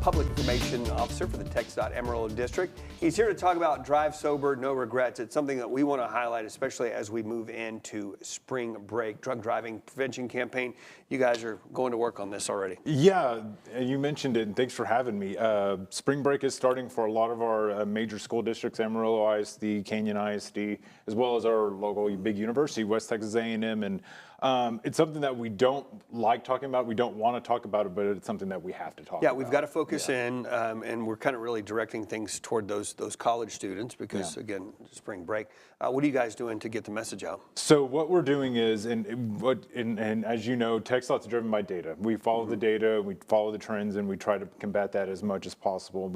Public Information Officer for the TxDOT Amarillo District. He's here to talk about Drive Sober, No Regrets. It's something that we want to highlight, especially as we move into spring break. Drug driving prevention campaign. You guys are going to work on this already. Yeah, you mentioned it, and thanks for having me. Spring break is starting for a lot of our major school districts, Amarillo ISD, Canyon ISD, as well as our local big university, West Texas A&M. And it's something that we don't like talking about. We don't want to talk about it, but it's something that we have to talk about. Yeah, we've got to focus in, and we're kind of really directing things toward those college students because, again, spring break. What are you guys doing to get the message out? So what we're doing is, and as you know, TxDOT's driven by data. We follow the data, we follow the trends, and we try to combat that as much as possible.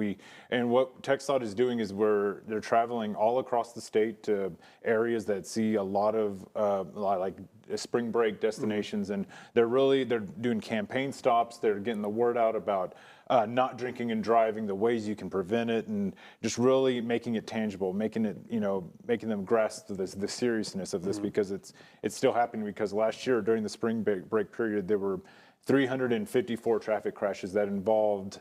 And what TxDOT is doing is they're traveling all across the state to areas that see a lot of like spring break destinations, and they're doing campaign stops. They're getting the word out about not drinking and driving, the ways you can prevent it, and just really making it tangible, making them grasp the seriousness of this, because it's still happening. Because last year during the spring break period, there were 354 traffic crashes that involved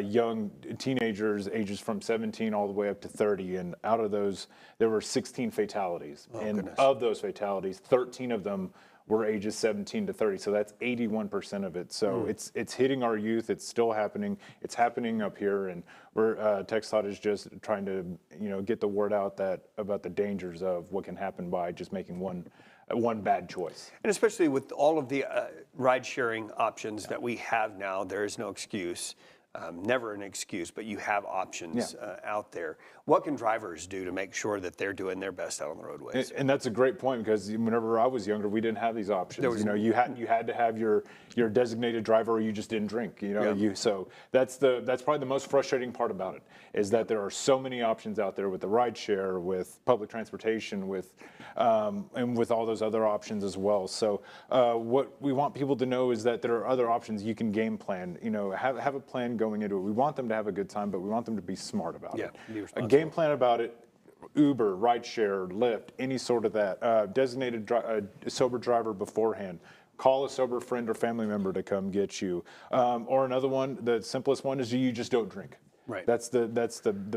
young teenagers ages from 17 all the way up to 30, and out of those there were 16 fatalities. Of those fatalities, 13 of them were ages 17 to 30, so that's 81% of it. So it's hitting our youth. It's still happening. It's happening up here, and TxDOT is just trying to get the word out about the dangers of what can happen by just making one bad choice. And especially with all of the ride-sharing options that we have now, there is no excuse. Never an excuse, but you have options out there. What can drivers do to make sure that they're doing their best out on the roadways? And that's a great point, because whenever I was younger, we didn't have these options. You had to have your designated driver, or you just didn't drink. So that's probably the most frustrating part about it, is that there are so many options out there with the ride share, with public transportation, and with all those other options as well. So what we want people to know is that there are other options. You can game plan. Have a plan going into it. We want them to have a good time, but we want them to be smart about it. A game plan about it. Uber, rideshare, Lyft, any sort of that. Designated sober driver beforehand. Call a sober friend or family member to come get you. Or another one, the simplest one, is you just don't drink. Right. That's the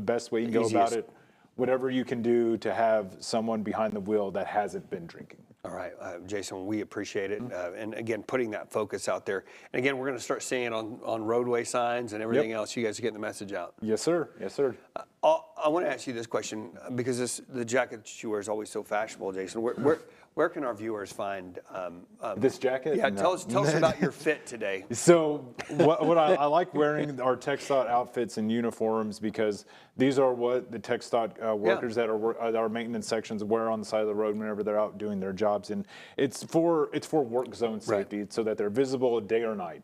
best way you can go about it. Whatever you can do to have someone behind the wheel that hasn't been drinking. All right, Jason, we appreciate it. And again, putting that focus out there. And again, we're going to start seeing it on roadway signs and everything else. You guys are getting the message out. Yes, sir. Yes, sir. I want to ask you this question, because the jacket that you wear is always so fashionable, Jason. Where can our viewers find this jacket? Yeah, tell us about your fit today. So what I like wearing our TxDOT outfits and uniforms, because these are what the TxDOT workers that are our maintenance sections wear on the side of the road whenever they're out doing their jobs, and it's for work zone safety, so that they're visible day or night.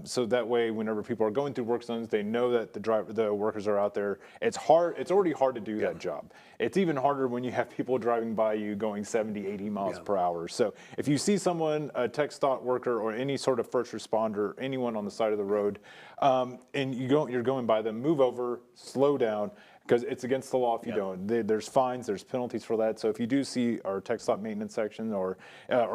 So that way, whenever people are going through work zones, they know that the workers are out there. It's hard. It's already hard to do that job. It's even harder when you have people driving by you going 70, 80 miles per hour. So if you see someone, a TxDOT worker or any sort of first responder, anyone on the side of the road, and you're going by them, move over, slow down, because it's against the law if you don't. There's fines, there's penalties for that. So if you do see our TxDOT maintenance section or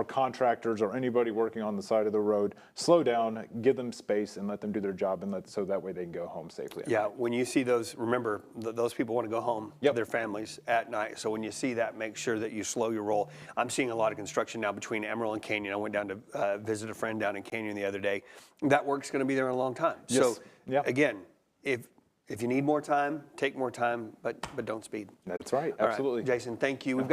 contractors or anybody working on the side of the road, slow down, give them space, and let them do their job, and so that way they can go home safely. Yeah, when you see those, remember, those people want to go home to their families at night. So when you see that, make sure that you slow your roll. I'm seeing a lot of construction now between Amarillo and Canyon. I went down to visit a friend down in Canyon the other day. That work's going to be there in a long time. Yes. So again, if you need more time, take more time, but don't speed. That's right. Absolutely. All right, Jason, thank you.